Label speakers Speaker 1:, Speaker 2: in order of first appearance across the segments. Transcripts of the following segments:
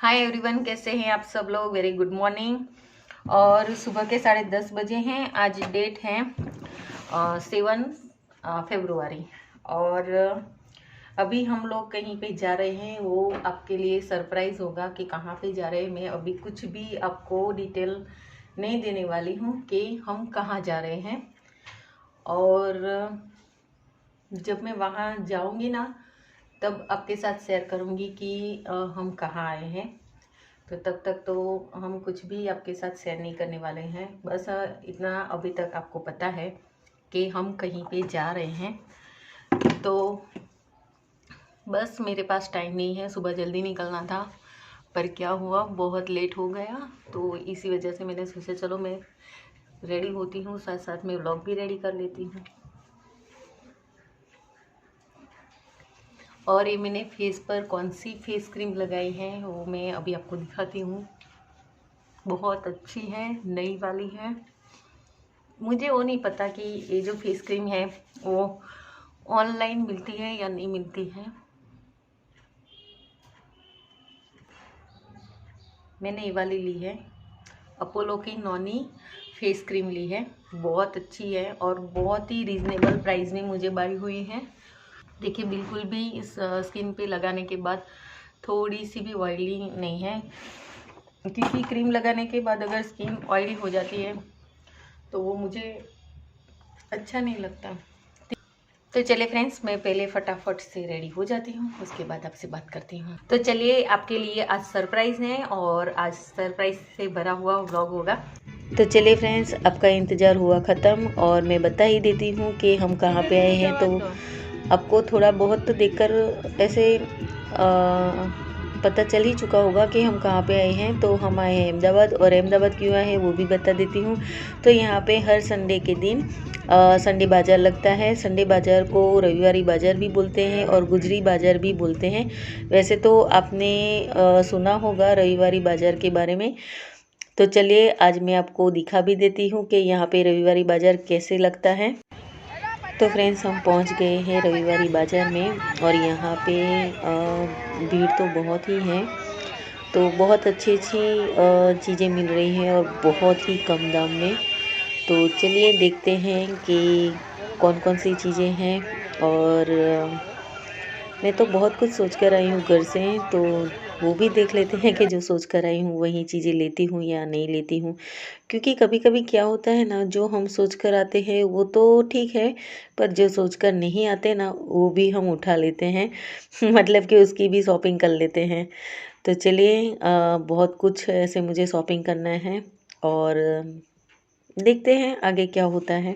Speaker 1: Hi everyone, कैसे हैं आप सब लोग। Very good morning. और सुबह के 10:30 बजे हैं। आज डेट है 7 फरवरी। और अभी हम लोग कहीं पे जा रहे हैं। वो आपके लिए सरप्राइज होगा कि कहाँ पे जा रहे हैं। मैं अभी कुछ भी आपको डिटेल नहीं देने वाली हूँ कि हम कहाँ जा रहे हैं। और जब मैं वहाँ जाऊँगी ना तब आपके साथ शेयर करूँगी कि हम कहाँ आए हैं। तो तब तक तो हम कुछ भी आपके साथ शेयर नहीं करने वाले हैं। बस इतना अभी तक आपको पता है कि हम कहीं पे जा रहे हैं। तो बस मेरे पास टाइम नहीं है, सुबह जल्दी निकलना था, पर क्या हुआ बहुत लेट हो गया। तो इसी वजह से मैंने सोचा चलो मैं रेडी होती हूँ, साथ साथ में व्लॉग भी रेडी कर लेती हूँ। और ये मैंने फेस पर कौन सी फेस क्रीम लगाई है वो मैं अभी आपको दिखाती हूँ। बहुत अच्छी है, नई वाली है। मुझे वो नहीं पता कि ये जो फेस क्रीम है वो ऑनलाइन मिलती है या नहीं मिलती है। मैंने ये वाली ली है, अपोलो की नॉनी फेस क्रीम ली है। बहुत अच्छी है और बहुत ही रीज़नेबल प्राइस में मुझे बाई हुई है। देखिए बिल्कुल भी इस स्किन पे लगाने के बाद थोड़ी सी भी ऑयली नहीं है, क्योंकि क्रीम लगाने के बाद अगर स्किन ऑयली हो जाती है तो वो मुझे अच्छा नहीं लगता। तो चलिए फ्रेंड्स, मैं पहले फटाफट से रेडी हो जाती हूँ, उसके बाद आपसे बात करती हूँ। तो चलिए, आपके लिए आज सरप्राइज़ है और आज सरप्राइज से भरा हुआ व्लॉग होगा। तो चलिए फ्रेंड्स, आपका इंतज़ार हुआ ख़त्म और मैं बता ही देती हूँ कि हम कहाँ पे आए हैं। तो आपको थोड़ा बहुत देखकर ऐसे पता चल ही चुका होगा कि हम कहाँ पे आए हैं। तो हम आए हैं अहमदाबाद, और अहमदाबाद क्यों आए हैं वो भी बता देती हूँ। तो यहाँ पे हर संडे के दिन संडे बाज़ार लगता है। संडे बाज़ार को रविवारी बाज़ार भी बोलते हैं और गुजरी बाज़ार भी बोलते हैं। वैसे तो आपने सुना होगा रविवारी बाज़ार के बारे में। तो चलिए आज मैं आपको दिखा भी देती हूँ कि यहाँ पे रविवारी बाज़ार कैसे लगता है। तो फ्रेंड्स, हम पहुँच गए हैं रविवारी बाज़ार में और यहाँ पे भीड़ तो बहुत ही है। तो बहुत अच्छी चीज़ें मिल रही हैं और बहुत ही कम दाम में। तो चलिए देखते हैं कि कौन कौन सी चीज़ें हैं। और मैं तो बहुत कुछ सोच कर आई हूँ घर से, तो वो भी देख लेते हैं कि जो सोच कर आई हूँ वही चीज़ें लेती हूँ या नहीं लेती हूँ। क्योंकि कभी कभी क्या होता है ना, जो हम सोच कर आते हैं वो तो ठीक है, पर जो सोच कर नहीं आते ना वो भी हम उठा लेते हैं मतलब कि उसकी भी शॉपिंग कर लेते हैं। तो चलिए, बहुत कुछ ऐसे मुझे शॉपिंग करना है और देखते हैं आगे क्या होता है।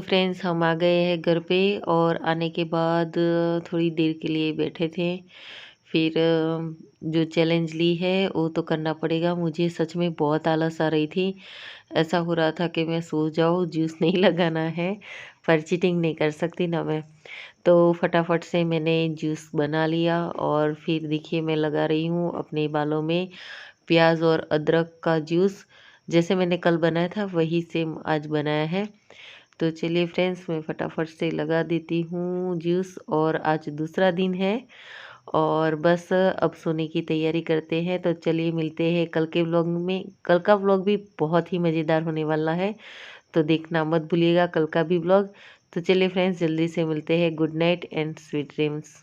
Speaker 1: फ्रेंड्स हम आ गए हैं घर पे और आने के बाद थोड़ी देर के लिए बैठे थे। फिर जो चैलेंज ली है वो तो करना पड़ेगा। मुझे सच में बहुत आलस आ रही थी। ऐसा हो रहा था कि मैं सो जाऊँ, जूस नहीं लगाना है, पर चीटिंग नहीं कर सकती ना मैं। तो फटाफट से मैंने जूस बना लिया और फिर देखिए मैं लगा रही हूँ अपने बालों में प्याज और अदरक का जूस। जैसे मैंने कल बनाया था वही सेम आज बनाया है। तो चलिए फ्रेंड्स, मैं फटाफट से लगा देती हूँ जूस और आज दूसरा दिन है और बस अब सोने की तैयारी करते हैं। तो चलिए मिलते हैं कल के व्लॉग में। कल का व्लॉग भी बहुत ही मज़ेदार होने वाला है, तो देखना मत भूलिएगा कल का भी व्लॉग। तो चलिए फ्रेंड्स, जल्दी से मिलते हैं। Good night and sweet dreams.